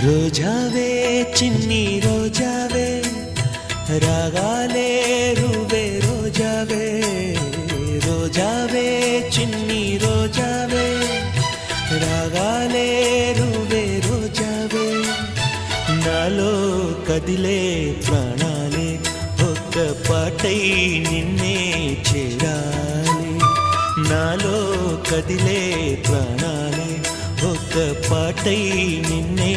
రోజావే చిన్ని రోజావే రాగాలే రువే రోజావే రోజావే చిన్ని రోజావే రాగాలే రువే రోజావే నాలో కదిలే ప్రాణాలే ఒక్క పాటై నిన్నే చేరాలి నాలో కదిలే ప్రాణాలే ఒక్క పాటై నిన్నే